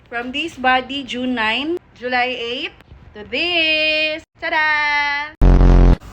From this body, June 9, July 8, to this. Tada!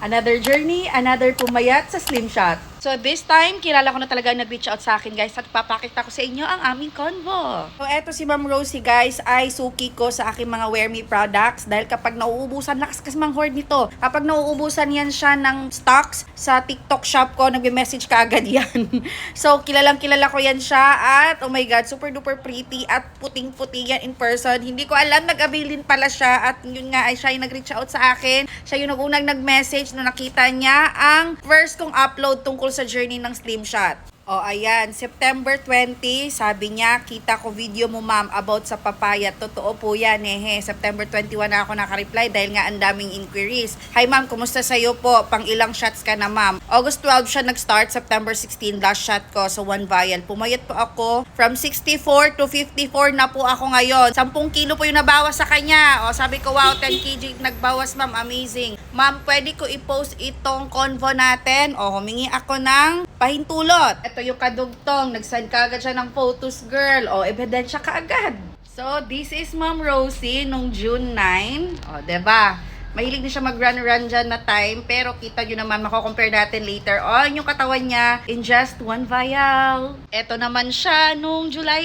Another journey, another pumayat sa Slim Shot. So this time, kilala ko na talaga nag-reach out sa akin guys at papakita ko sa inyo ang aming convo. So eto si Ma'am Rosie guys ay suki ko sa aking mga Wear Me products dahil kapag nauubusan, lakas kasi mang hoard nito. Kapag nauubusan yan siya ng stocks sa TikTok shop ko, nagme-message ka agad yan. So kilalang kilala ko yan siya at oh my god, super duper pretty at puting-puti yan in person. Hindi ko alam, nag-availin pala siya at yun nga ay siya yung nag-reach out sa akin. Siya yung unang nag-message na nakita niya ang first kong upload tungkol sa journey ng Slim Shot. O ayan, September 20, sabi niya, kita ko video mo ma'am about sa papaya. Totoo po yan September 21 na ako nakareply dahil nga ang daming inquiries. Hi ma'am, kumusta sa'yo po? Pang ilang shots ka na ma'am? August 12 siya nag-start, September 16 last shot ko, so 1 vial. Pumayat po ako, from 64 to 54 na po ako ngayon. 10 kilo po yung nabawas sa kanya. O sabi ko, wow, 10 kg nagbawas ma'am, amazing. Ma'am, pwede ko i-post itong convo natin? O humingi ako ng pahintulot. Ito yung kadugtong, nag-send ka agad siya ng photos girl, o ebidensya ka agad. So this is Ma'am Rosie nung June 9, o diba, mahilig na siya mag-run dyan na time, pero kita nyo naman, mako-compare natin later on yung katawan niya in just 1 vial. Ito naman siya nung July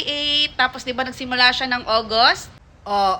8, tapos diba nagsimula siya ng August?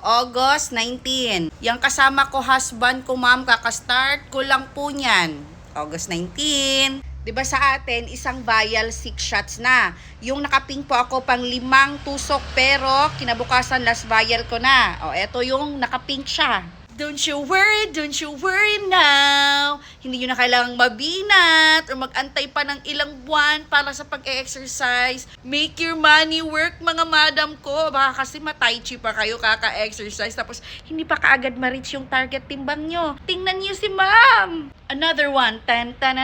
August 19. Yung kasama ko, husband ko ma'am, kakastart ko lang po niyan. August 19. Diba sa atin, isang vial, 6 shots na. Yung nakaping po ako pang 5 tusok, pero kinabukasan last vial ko na. O, eto yung nakapink siya. Don't you worry now. Hindi nyo na kailangang mabinat or mag-antay pa ng ilang buwan para sa pag-exercise. Make your money work, mga madam ko. Baka kasi ma-tai chi pa kayo kaka-exercise tapos hindi pa kaagad ma-reach yung target timbang nyo. Tingnan nyo si ma'am. Another one, 10, 10.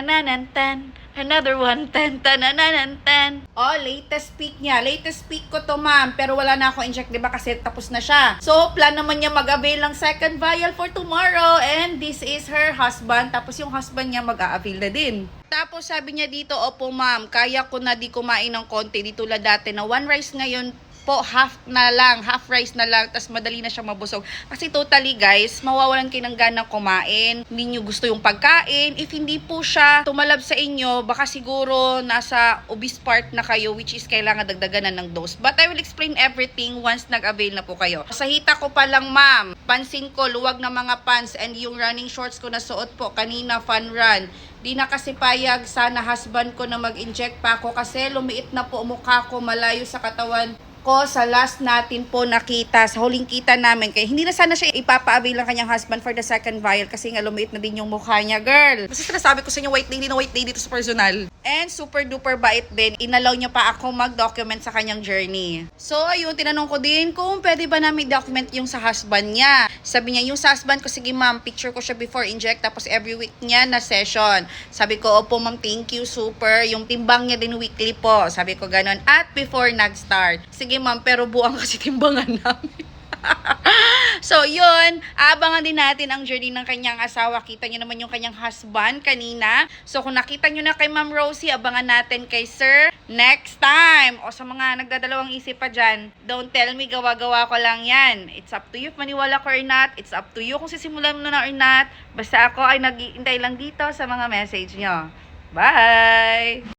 Another one, 10, 10. Oh, latest peak niya. Latest peak ko to, ma'am. Pero wala na ako inject, diba? Kasi tapos na siya. So, plan naman niya mag-avail ng second vial for tomorrow. And this is her husband. Tapos yung husband niya mag-a-avail na din. Tapos sabi niya dito, opo ma'am, kaya ko na di kumain ng konti. Di tulad dati na 1 rice ngayon po, half rice na lang, tas madali na siya mabusog. Kasi totally guys, mawawalan kayo ng ganang kumain, hindi nyo gusto yung pagkain. If hindi po siya tumalab sa inyo, baka siguro nasa obese part na kayo, which is kailangan dagdagan na ng dose. But I will explain everything once nag-avail na po kayo. Sa hita ko pa lang ma'am, pansin ko, luwag na mga pants and yung running shorts ko na suot po, kanina fun run. Di na kasi payag sana husband ko na mag-inject pa ako kasi lumiit na po mukha ko, malayo sa katawan ko sa last natin po nakita, sa huling kita namin. Kaya hindi na sana siya ipapa-avail ng kanyang husband for the second vial kasi nga lumiit na din yung mukha niya, girl. Basta sinasabi ko sa inyo, white lady na white lady to sa personal. And super duper bait din. Inalaw niya pa ako mag-document sa kanyang journey. So, ayun, tinanong ko din kung pwede ba namin document yung sa husband niya. Sabi niya, yung sa husband ko, sige ma'am, picture ko siya before inject, tapos every week niya na session. Sabi ko, opo ma'am, thank you, super. Yung timbang niya din weekly po. Sabi ko ganon. At before nag-start. Sige ma'am, pero buang kasi timbangan namin. So, yun. Aabangan din natin ang journey ng kanyang asawa. Kita nyo naman yung kanyang husband kanina. So, kung nakita nyo na kay Ma'am Rosie, abangan natin kay Sir next time. O sa mga nagdadalawang isip pa dyan, don't tell me, gawa-gawa ko lang yan. It's up to you if maniwala ko or not. It's up to you kung sisimulan mo na or not. Basta ako ay nag-iintay lang dito sa mga message nyo. Bye!